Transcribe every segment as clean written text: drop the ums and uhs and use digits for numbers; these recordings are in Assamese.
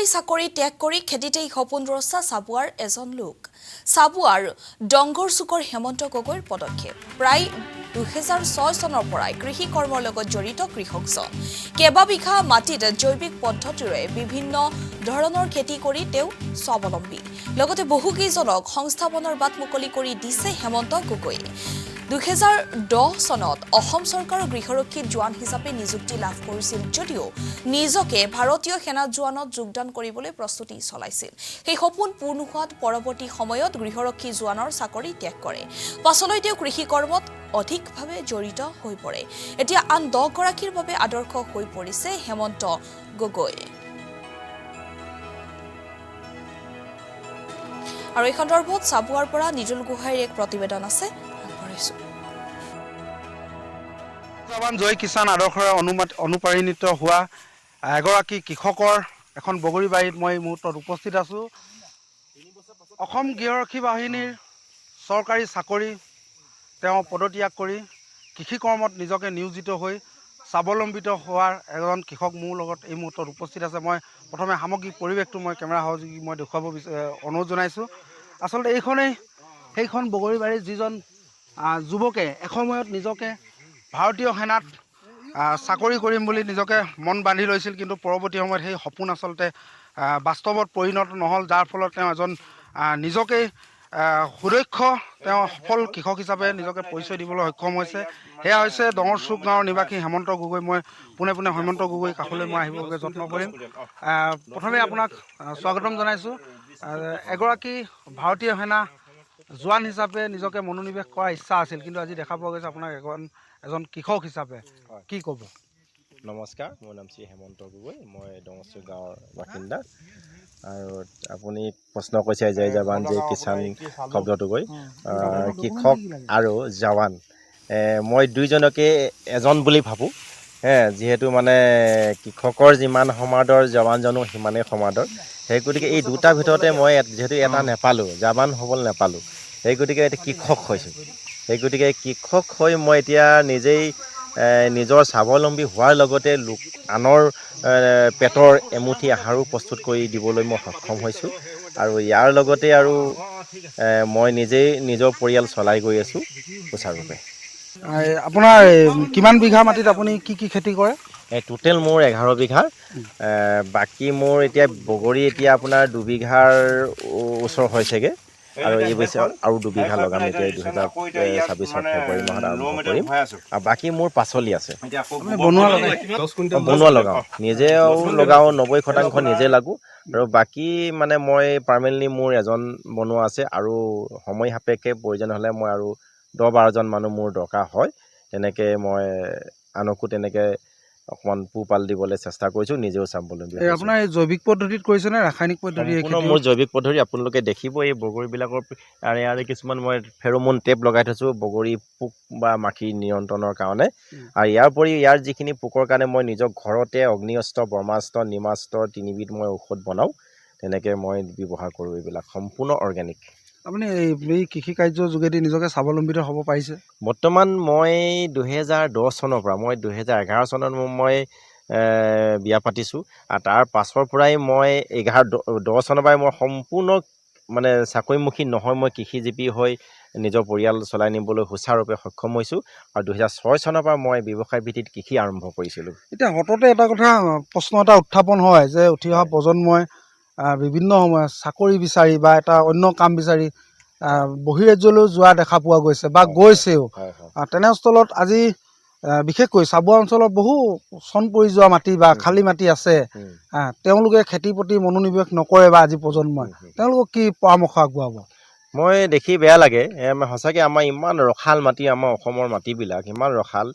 চৰকাৰী চাকৰি ত্যাগ কৰি খেতিতেই সপোন ৰচা চাবুৱাৰ এজন লোক। চাবুৱাৰ ডংগৰ চুকৰ হেমন্ত গগৈৰ পদক্ষেপ। প্ৰায় 2006 চনৰ পৰাই কৃষি কৰ্মৰ লগত জড়িত কৃষকজন। কেইবাবিঘা মাটিত জৈৱিক পদ্ধতিৰে বিভিন্ন ধৰণৰ খেতি কৰি তেওঁ স্বাৱলম্বী। লগতে বহুকেইজনক সংস্থাপনৰ বাট মুকলি কৰি দিছে হেমন্ত গগৈয়ে। 2010 চনত অসম চৰকাৰৰ গৃহৰক্ষীত জোৱান হিচাপে নিযুক্তি লাভ কৰিছিল যদিও নিজকে ভাৰতীয় সেনাত জোৱানত যোগদান কৰিবলৈ প্ৰস্তুতি চলাইছিল। সেই সপোন পূৰ্ণ হোৱাত পৰৱৰ্তী সময়ত গৃহৰক্ষী জোৱানৰ চাকৰি ত্যাগ কৰে। পাছলৈ তেওঁ কৃষি কৰ্মত অধিকভাৱে জড়িত হৈ পৰে। এতিয়া আন 10 গৰাকীৰ বাবে আদৰ্শ হৈ পৰিছে হেমন্ত গগৈ। আৰু এই সন্দৰ্ভত চাবুৱাৰ পৰা নিজুল গোহাঁইৰ এক প্ৰতিবেদন আছে। জৱান জয় কিষাণ আদৰ্শৰে অনুপ্ৰাণিত হোৱা এগৰাকী কৃষকৰ এখন বগৰীবাৰীত মই মুহূৰ্তত উপস্থিত আছোঁ। অসম গৃহৰক্ষী বাহিনীৰ চৰকাৰী চাকৰি তেওঁ পদত্যাগ কৰি কৃষি কৰ্মত নিজকে নিয়োজিত হৈ স্বাৱলম্বিত হোৱাৰ এজন কৃষক মোৰ লগত এই মুহূৰ্তত উপস্থিত আছে। মই প্ৰথমে সামগ্ৰিক পৰিৱেশটো মই কেমেৰা সহযোগী মই দেখুৱাব অনুৰোধ জনাইছোঁ। আচলতে এইখনেই সেইখন বগৰীবাৰীৰ যিজন যুৱকে এসময়ত নিজকে ভাৰতীয় সেনাত চাকৰি কৰিম বুলি নিজকে মন বান্ধি লৈছিল, কিন্তু পৰৱৰ্তী সময়ত সেই সপোন আচলতে বাস্তৱত পৰিণত নহ'ল, যাৰ ফলত তেওঁ এজন নিজকেই সুদক্ষ তেওঁ সফল কৃষক হিচাপে নিজকে পৰিচয় দিবলৈ সক্ষম হৈছে। সেয়া হৈছে ডঙৰচুক গাঁৱৰ নিবাসী হেমন্ত গগৈ। মই পোনে পোনে হেমন্ত গগৈ কাষলৈ মই আহিবগৈ যত্ন কৰিম। প্ৰথমে আপোনাক স্বাগতম জনাইছোঁ। এগৰাকী ভাৰতীয় সেনা জোৱান হিচাপে নিজকে মনোনিৱেশ কৰাৰ ইচ্ছা আছিল, কিন্তু আজি দেখা পোৱা গৈছে আপোনাক এজন কৃষক হিচাপে। কি ক'ব? নমস্কাৰ, মোৰ নাম শ্ৰী হেমন্ত গগৈ, মই ডঙৰচুক গাঁৱৰ বাসিন্দা। আৰু আপুনি প্ৰশ্ন কৰিছে জয় জৱান জয় কিষাণ শব্দটো গৈ কৃষক আৰু জৱান মই দুইজনকে এজন বুলি ভাবোঁ। যিহেতু মানে কৃষকৰ যিমান সমাদৰ জৱানজনো সিমানেই সমাদৰ। সেই গতিকে এই দুটাৰ ভিতৰতে মই যিহেতু এটা নাপালোঁ, জৱান হ'বলৈ নাপালোঁ, সেই গতিকে এতিয়া কৃষক হৈছোঁ। সেই গতিকে কৃষক হৈ মই এতিয়া নিজেই নিজৰ স্বাৱলম্বী হোৱাৰ লগতে আনৰ পেটৰ এমুঠি আহাৰো প্ৰস্তুত কৰি দিবলৈ মই সক্ষম হৈছোঁ। আৰু ইয়াৰ লগতে আৰু মই নিজেই নিজৰ পৰিয়াল চলাই গৈ আছোঁ সুচাৰুৰূপে। আপোনাৰ কিমান বিঘা মাটিত আপুনি কি খেতি কৰে? টোটেল মোৰ 11 বিঘা। বাকী মোৰ এতিয়া বগৰী এতিয়া আপোনাৰ 2 বিঘাৰ ওচৰ হৈছেগৈ। আৰু এই বছৰ আৰু 2 বিঘা লগাম এতিয়া 2026 ফেব্ৰুৱাৰী মাহত আৰম্ভ কৰিম। আৰু বাকী মোৰ পাচলি আছে, বনোৱা লগাওঁ, নিজেও লগাওঁ, 90% নিজে লাগোঁ। আৰু বাকী মানে মই পাৰ্মানেণ্টলি মোৰ এজন বনোৱা আছে, আৰু সময় সাপেক্ষে প্ৰয়োজন হ'লে মই আৰু 10-12জন মানুহ মোৰ দৰকাৰ হয়। তেনেকৈ মই আনকো তেনেকৈ অকণমান পোহপাল দিবলৈ চেষ্টা কৰিছোঁ, নিজেও স্বাৱলম্বী হৈছোঁ। আপোনাৰ এই জৈৱিক পদ্ধতিত কৰিছে নে ৰাসায়নিক পদ্ধতি? মোৰ জৈৱিক পদ্ধতি। আপোনালোকে দেখিব এই বগৰীবিলাকৰ ইয়াৰে কিছুমান মই ফেৰমন টেপ লগাই থৈছোঁ বগৰী পোক বা মাখি নিয়ন্ত্ৰণৰ কাৰণে। আৰু ইয়াৰ উপৰিও ইয়াৰ যিখিনি পোকৰ কাৰণে মই নিজৰ ঘৰতে অগ্নিঅস্ত্ৰ, ব্ৰহ্মাস্ত্ৰ, নিমাস্ত্ৰ 3বিধ মই ঔষধ বনাওঁ। তেনেকৈ মই ব্যৱহাৰ কৰোঁ। এইবিলাক সম্পূৰ্ণ অৰ্গেনিক। আপুনি এই কৃষি কাৰ্যৰ যোগেদি নিজকে স্বাৱলম্বিত হ'ব পাৰিছে? বৰ্তমান মই 2010 চনৰ পৰা, মই 2011 চনত মই বিয়া পাতিছোঁ। আৰু তাৰ পাছৰ পৰাই মই 10 চনৰ পৰাই মই সম্পূৰ্ণ মানে চাকৰিমুখী নহয়, মই কৃষিজীৱী হৈ নিজৰ পৰিয়াল চলাই নিবলৈ সুচাৰুৰূপে সক্ষম হৈছোঁ। আৰু 2006 চনৰ পৰা মই ব্যৱসায় ভিত্তিত কৃষি আৰম্ভ কৰিছিলোঁ। এতিয়া হঠাতে এটা কথা প্ৰশ্ন এটা উত্থাপন হয় যে উঠি অহা প্ৰজন্মই বিভিন্ন সময়ত চাকৰি বিচাৰি বা এটা অন্য কাম বিচাৰি বহিৰাজ্যলৈ যোৱা দেখা পোৱা গৈছে বা গৈছেও। তেনেস্থলত আজি বিশেষকৈ চাবুৱা অঞ্চলত বহু চন পৰি যোৱা মাটি বা খালী মাটি আছে, তেওঁলোকে খেতিৰ প্ৰতি মনোনিৱেশ নকৰে বা আজি প্ৰজন্মই, তেওঁলোকক কি পৰামৰ্শ আগবঢ়াব? মই দেখি বেয়া লাগে। সঁচাকৈ আমাৰ ইমান ৰসাল মাটি, আমাৰ অসমৰ মাটিবিলাক ইমান ৰসাল,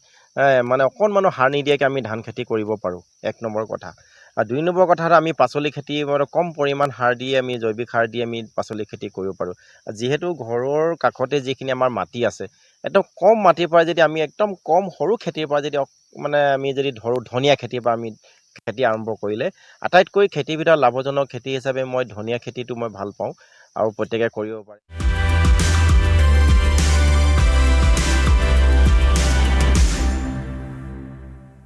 মানে অকণমানো সাৰ নিদিয়াকৈ আমি ধান খেতি কৰিব পাৰোঁ, 1 নম্বৰ কথা। আৰু 2 নম্বৰ কথাটো আমি পাচলি খেতি কম পৰিমাণ সাৰ দি আমি জৈৱিক সাৰ দি আমি পাচলি খেতি কৰিব পাৰোঁ। যিহেতু ঘৰৰ কাষতে যিখিনি আমাৰ মাটি আছে, একদম কম মাটিৰ পৰা যদি আমি একদম কম সৰু খেতিৰ পৰা যদি মানে আমি যদি ধৰোঁ ধনিয়া খেতিৰ পৰা আমি খেতি আৰম্ভ কৰিলে, আটাইতকৈ খেতিৰ ভিতৰত লাভজনক খেতি হিচাপে মই ধনিয়া খেতিটো মই ভাল পাওঁ, আৰু প্ৰত্যেকে কৰিব পাৰে।